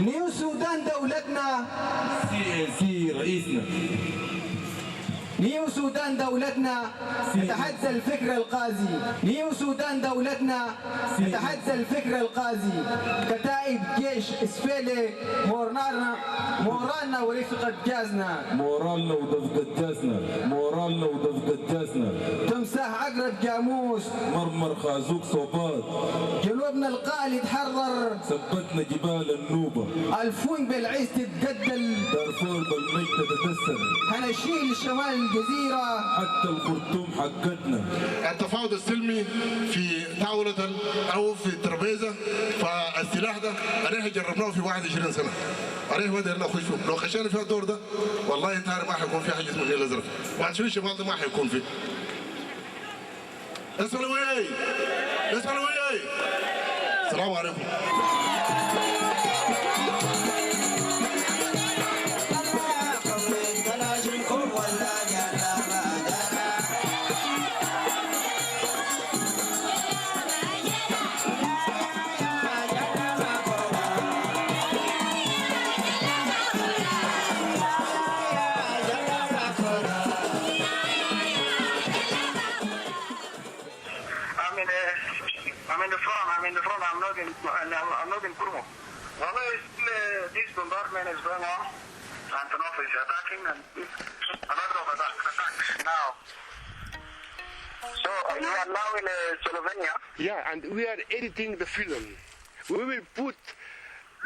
نيو السودان دولتنا سي رئيسنا نيو السودان دولتنا تتحدى الفكر القاسي نيو السودان دولتنا تتحدى الفكر القاسي كتائب جيش اسفلي مورالنا ورفقة جازنا مورالنا ودفقة جازنا مورالنا ودفقة جازنا تمساح عقرب جاموس مرمر خازوق صوبات جنوبنا القائل يتحرر ثبتنا جبال النوبة الفون بالعز تتجدل دارفور بالمجد تتسر هنشيل شمال الجزيرة حتى الخرطوم حقتنا. التفاوض السلمي في طاولة أو في الترابيزة فالسلاح ده عليه جربناه في 21 سنة عليه ما قدرنا نخش فيه لو خشينا في الدور ده والله انت عارف ما حيكون في حاجة اسمها النيل الأزرق بعد شوي الشمال ده ما حيكون فيه. اسمعوا وياي اسمعوا وياي السلام عليكم. I'm not in Kurmo. Well, this bombardment is going on. Antonov is attacking and a lot of attacks now. So you are now in Slovenia? Yeah, and we are editing the film. We will put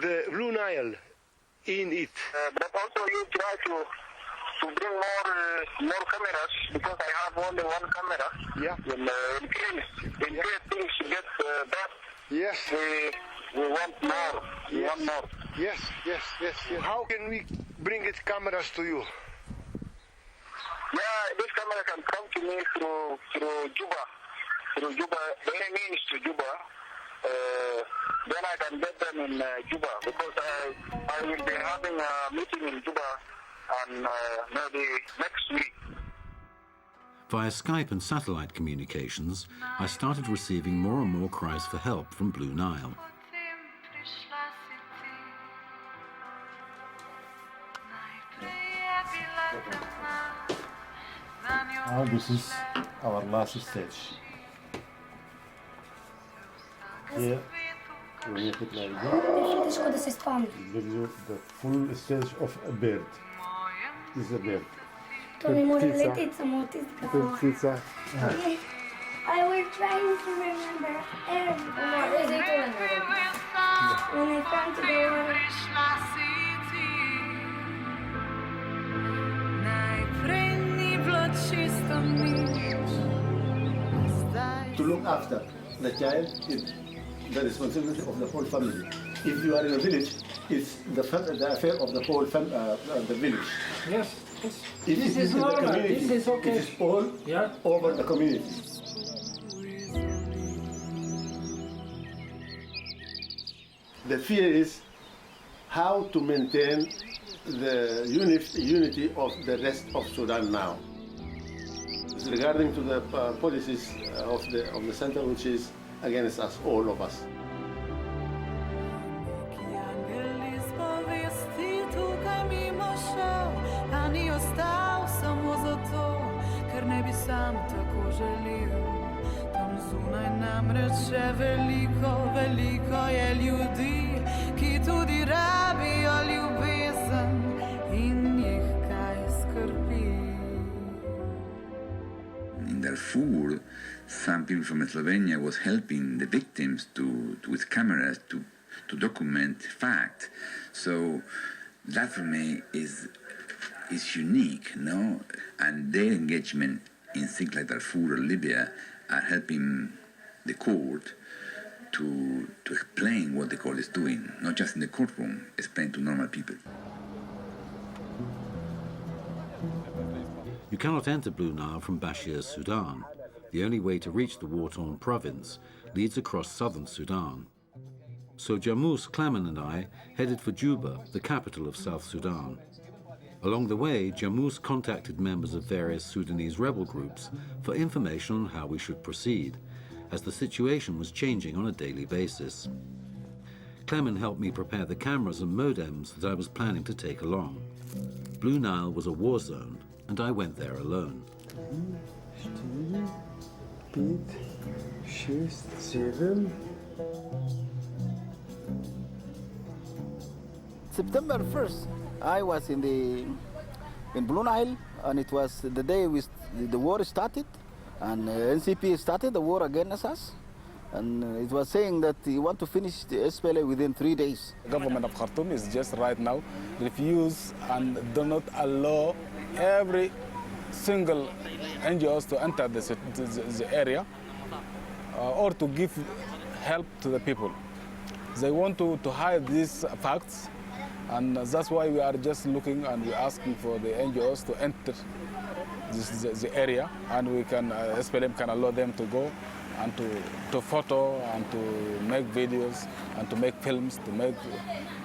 the Blue Nile in it. But also you try to bring more cameras because I have only one camera. Yeah. In case things get bad. Yes. We want more. We want more. Yes. How can we bring it cameras to you? Yeah, this camera can come to me through Juba. Through Juba, any means to Juba. Then I can get them in Juba because I will be having a meeting in Juba on maybe next week. Via Skype and satellite communications, I started receiving more and more cries for help from Blue Nile. Now this is our last stage. Here we make it like that. This is the full stage of a bird. This is a bird. To mi mora leteti samo tiska. Ptica. I was trying to remember everything. When I found to go to look after the child is the responsibility of the whole family. If you are in a village, it's the affair of the whole the village. Yes. If This it is in the normal. community, This is okay. it is all over the community. The fear is how to maintain the unity of the rest of Sudan now. Regarding to the policies of the center, which is against us, all of us. Veliko je ljudi, ki tudi rabijo ljubezen in jih kaj skrbi. In Darfur, some people from Slovenia was helping the victims with cameras to document facts. So that for me is unique, no? And their engagement in things like Darfur or Libya are helping the court to explain what the court is doing, not just in the courtroom, explain to normal people. You cannot enter Blue Nile from Bashir, Sudan. The only way to reach the war-torn province leads across southern Sudan. So Jammus, Clement and I headed for Juba, the capital of South Sudan. Along the way, Jammus contacted members of various Sudanese rebel groups for information on how we should proceed, as the situation was changing on a daily basis. Clement helped me prepare the cameras and modems that I was planning to take along. Blue Nile was a war zone, and I went there alone. 4, 5, 6, 7. September 1st, I was in Blue Nile, and it was the day the war started, and NCP started the war against us. And it was saying that he want to finish the SPLA within 3 days. The government of Khartoum is just right now refuse and do not allow every single NGOs to enter the area or to give help to the people. They want to hide these facts, and that's why we are just looking and we're asking for the NGOs to enter the area, and we can SPLM can allow them to go and to photo and to make videos and to make films,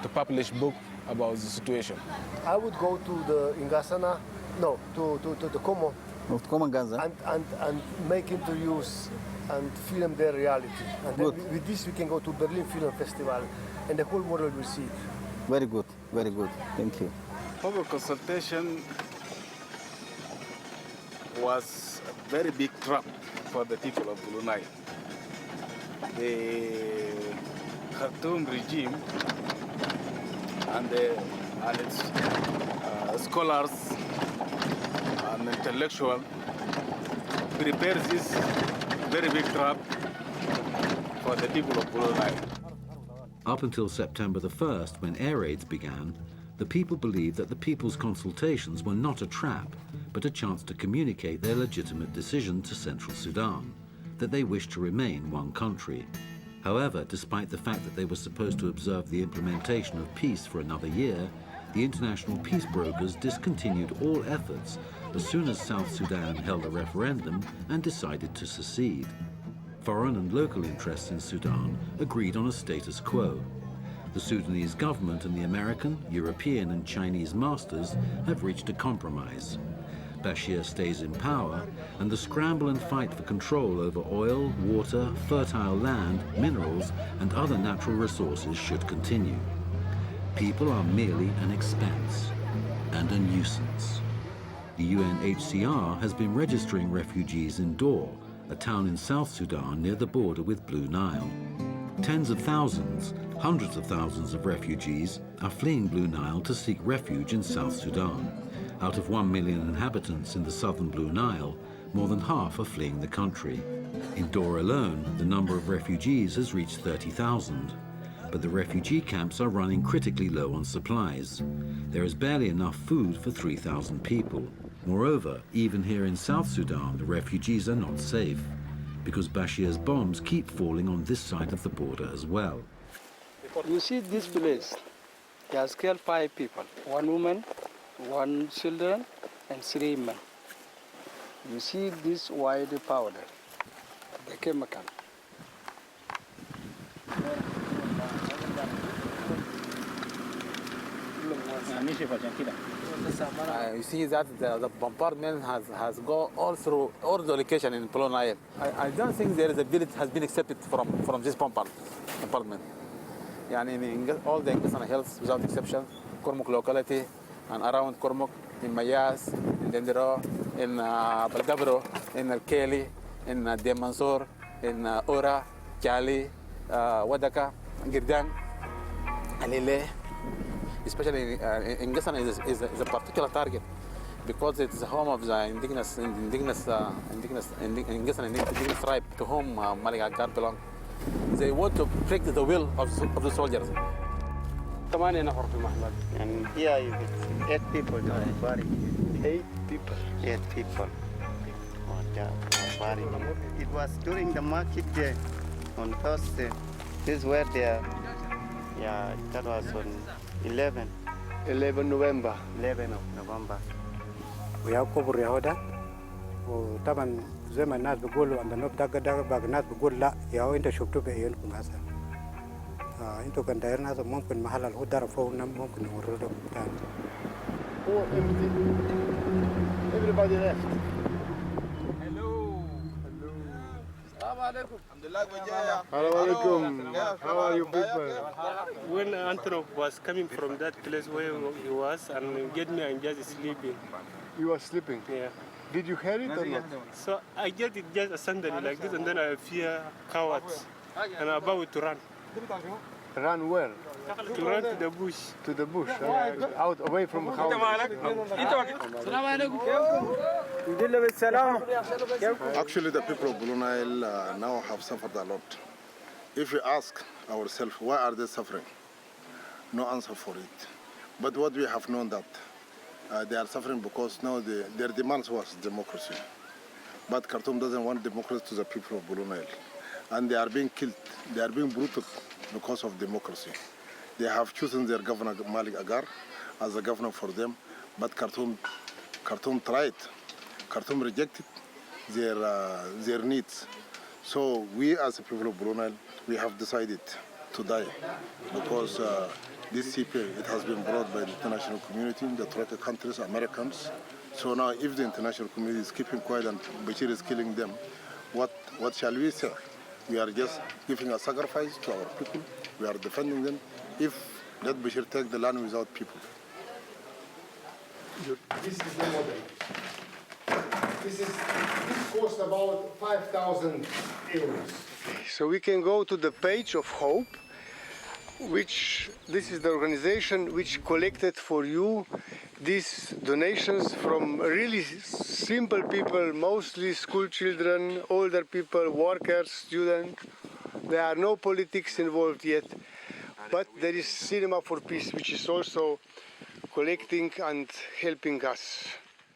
to publish book about the situation. I would go to the Ingasana, no, to the Como, and make interviews and film their reality. And then with this we can go to Berlin Film Festival and the whole world will see it. Very good, very good. Thank you. Public consultation was a very big trap for the people of Blue Nile. The Khartoum regime and its scholars and intellectuals prepare this very big trap for the people of Blue Nile. Up until September the 1st, when air raids began, the people believed that the people's consultations were not a trap, but a chance to communicate their legitimate decision to Central Sudan, that they wished to remain one country. However, despite the fact that they were supposed to observe the implementation of peace for another year, the international peace brokers discontinued all efforts as soon as South Sudan held a referendum and decided to secede. Foreign and local interests in Sudan agreed on a status quo. The Sudanese government and the American, European and Chinese masters have reached a compromise. Bashir stays in power, and the scramble and fight for control over oil, water, fertile land, minerals and other natural resources should continue. People are merely an expense and a nuisance. The UNHCR has been registering refugees in Dor, a town in South Sudan near the border with Blue Nile. Tens of thousands, hundreds of thousands of refugees are fleeing Blue Nile to seek refuge in South Sudan. Out of 1 million inhabitants in the southern Blue Nile, more than half are fleeing the country. In Dor alone, the number of refugees has reached 30,000. But the refugee camps are running critically low on supplies. There is barely enough food for 3,000 people. Moreover, even here in South Sudan, the refugees are not safe, because Bashir's bombs keep falling on this side of the border as well. You see this place, they has killed 5 people, 1 woman, 1 children, and 3 men. You see this white powder, the chemical. You see that the bombardment has gone all through all the location in Blue Nile. I don't think there is a village has been accepted from this bombardment. In all the Ingasana hills, without exception, Kormuk locality, and around Kormuk, in Mayas, in Dendero, in Balgabro, in El Keli, in Diamansor, in Ora, Jali, Wadaka, Girdan, Alile. Especially Ingasana is a particular target because it is the home of the indigenous tribe to whom Malik Agar belongs. They want to break the will of the soldiers. And here it's 8 people buried. 8 people? 8 people. Buried. It was during the market day on Thursday. This is where they are. Yeah, that was on 11 November. 11 of November. ويا كبر يهودا وطبعا زي ما الناس بيقولوا عند النوب دقة باقي الناس بيقول لا يا انت شفتوا بعيونكم هسه انتوا كان دايرين هذا ممكن محل اللي هو ضرب فوق ممكن نورده ثاني. Everybody left. Hello. How are you people? When Antonov was coming from that place where he was and get me and just sleeping. You were sleeping? Yeah. Did you hear it or not? So I get it just suddenly like this, and then I fear cowards and I'm about to run. Run where? To run to the bush. To the bush, out away from the house. Actually, the people of Blue Nile now have suffered a lot. If we ask ourselves, why are they suffering? No answer for it. But what we have known that they are suffering because now their demands was democracy. But Khartoum doesn't want democracy to the people of Blue Nile. And they are being killed. They are being brutal because of democracy. They have chosen their governor, Malik Agar, as a governor for them. But Khartoum tried. Khartoum rejected their needs. So we as the people of Blue Nile, we have decided to die because this CPA, it has been brought by the international community, the Troika countries, Americans. So now if the international community is keeping quiet and Bashir is killing them, what shall we say? We are just giving a sacrifice to our people. We are defending them. If let Bashir take the land without people. This is the model. This cost about 5,000 euros. So we can go to the page of Hope, which this is the organization which collected for you these donations from really simple people, mostly school children, older people, workers, students. There are no politics involved yet, but there is Cinema for Peace, which is also collecting and helping us.